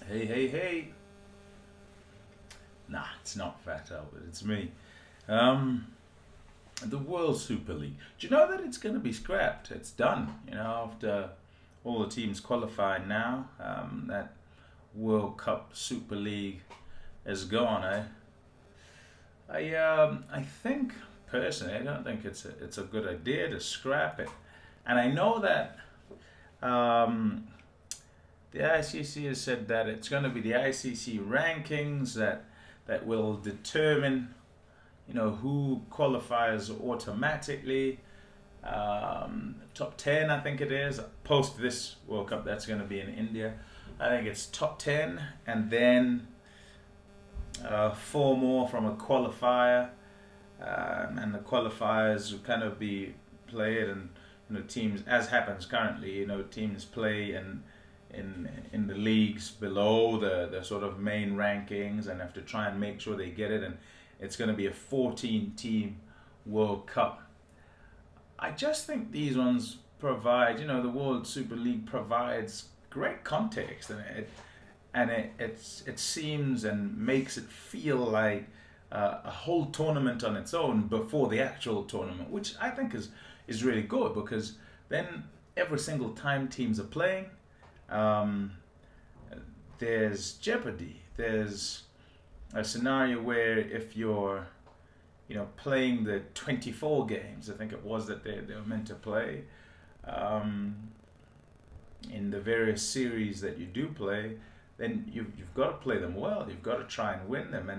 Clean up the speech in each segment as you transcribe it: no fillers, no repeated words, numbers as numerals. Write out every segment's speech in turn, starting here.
Hey, hey, hey. Nah, it's not Fat Albert, it's me. Um, the World Super League. Do you know that it's going to be scrapped? It's done. After all the teams qualifying now, that World Cup Super League is gone. I think personally, I don't think it's a good idea to scrap it. And I know that um, the ICC has said that it's going to be the ICC rankings that will determine, who qualifies automatically. Top 10, I think it is. Post this World Cup, that's going to be in India. I think it's top 10, and then four more from a qualifier, and the qualifiers will kind of be played, and teams, as happens currently, teams play in the leagues below the sort of main rankings and have to try and make sure they get it, and it's going to be a 14 team World Cup. I just think these ones provide, the World Super League provides great context, and it seems and makes it feel like a whole tournament on its own before the actual tournament, which I think is really good, because then every single time teams are playing, um, there's jeopardy. There's a scenario where if you're playing the 24 games, I think it was that they were meant to play, um, in the various series that you do play, then you've got to play them well. You've got to try and win them,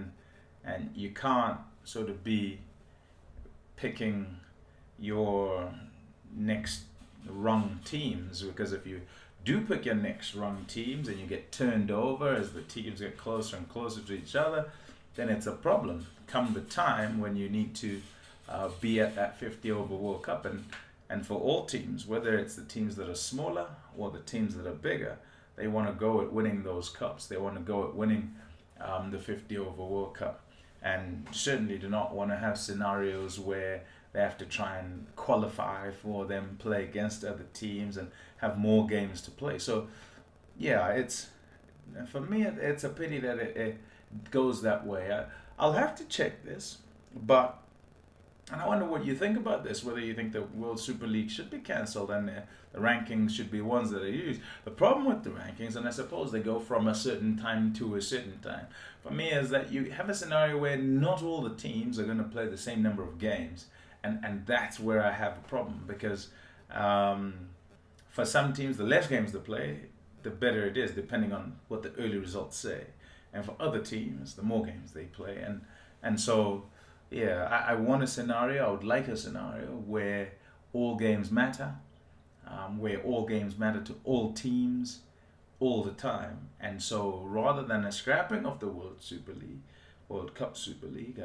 and you can't sort of be picking your next rung teams, because if you do pick your next rung teams and you get turned over as the teams get closer and closer to each other, then it's a problem come the time when you need to be at that 50 over World Cup. And for all teams, whether it's the teams that are smaller or the teams that are bigger, they want to go at winning those cups. They want to go at winning the 50 over World Cup, and certainly do not want to have scenarios where they have to try and qualify for them, play against other teams, and have more games to play. So, yeah, it's for me, it's a pity that it goes that way. I'll have to check this, but and I wonder what you think about this. Whether you think the World Super League should be cancelled and the rankings should be ones that are used. The problem with the rankings, and I suppose they go from a certain time to a certain time, for me, is that you have a scenario where not all the teams are going to play the same number of games, and that's where I have a problem, because for some teams, the less games they play, the better it is, depending on what the early results say. And for other teams, the more games they play, and so yeah, I want a scenario. I would like a scenario where all games matter, where all games matter to all teams all the time. And so rather than a scrapping of the World Super League, World Cup Super League,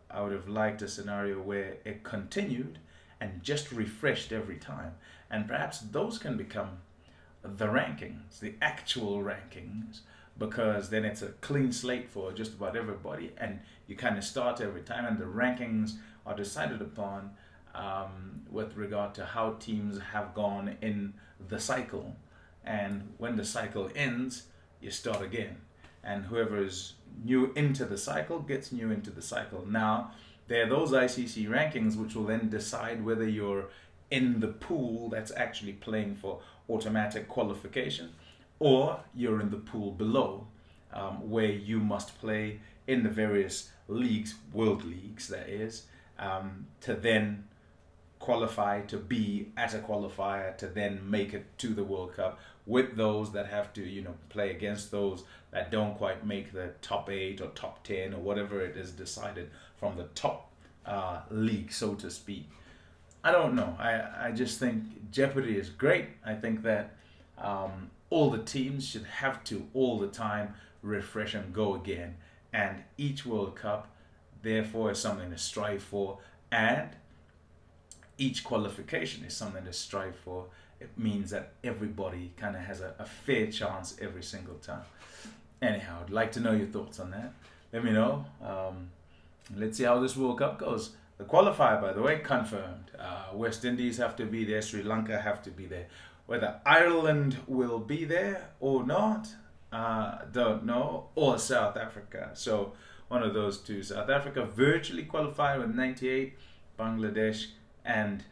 I would have liked a scenario where it continued and just refreshed every time. And perhaps those can become the rankings, the actual rankings, because then it's a clean slate for just about everybody, and you kind of start every time, and the rankings are decided upon with regard to how teams have gone in the cycle, and when the cycle ends, you start again, and whoever is new into the cycle gets new into the cycle. Now, there are those ICC rankings which will then decide whether you're in the pool that's actually playing for automatic qualification, or you're in the pool below, where you must play in the various leagues, world leagues that is, to then qualify to be at a qualifier to then make it to the World Cup, with those that have to play against those that don't quite make the top 8 or top 10 or whatever it is decided from the top league, so to speak. I don't know. I just think jeopardy is great. I think that all the teams should have to all the time refresh and go again. And each World Cup, therefore, is something to strive for. And each qualification is something to strive for. It means that everybody kind of has a fair chance every single time. Anyhow, I'd like to know your thoughts on that. Let me know. Let's see how this World Cup goes. The qualifier, by the way, confirmed. West Indies have to be there. Sri Lanka have to be there. Whether Ireland will be there or not, don't know, or South Africa. So one of those two. South Africa virtually qualified with 98. Bangladesh and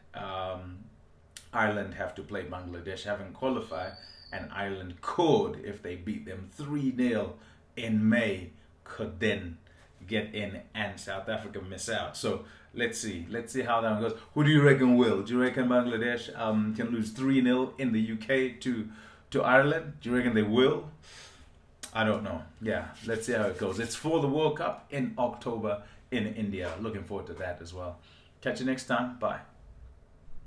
Ireland have to play. Bangladesh haven't qualified, and Ireland could, if they beat them 3-0 in May, could then get in, and South Africa miss out. So let's see how that one goes. Who do you reckon will? Do you reckon Bangladesh can lose 3-0 in the UK to Ireland? Do you reckon they will? I don't know. Yeah, let's see how it goes. It's for the World Cup in October in India. Looking forward to that as well. Catch you next time. Bye.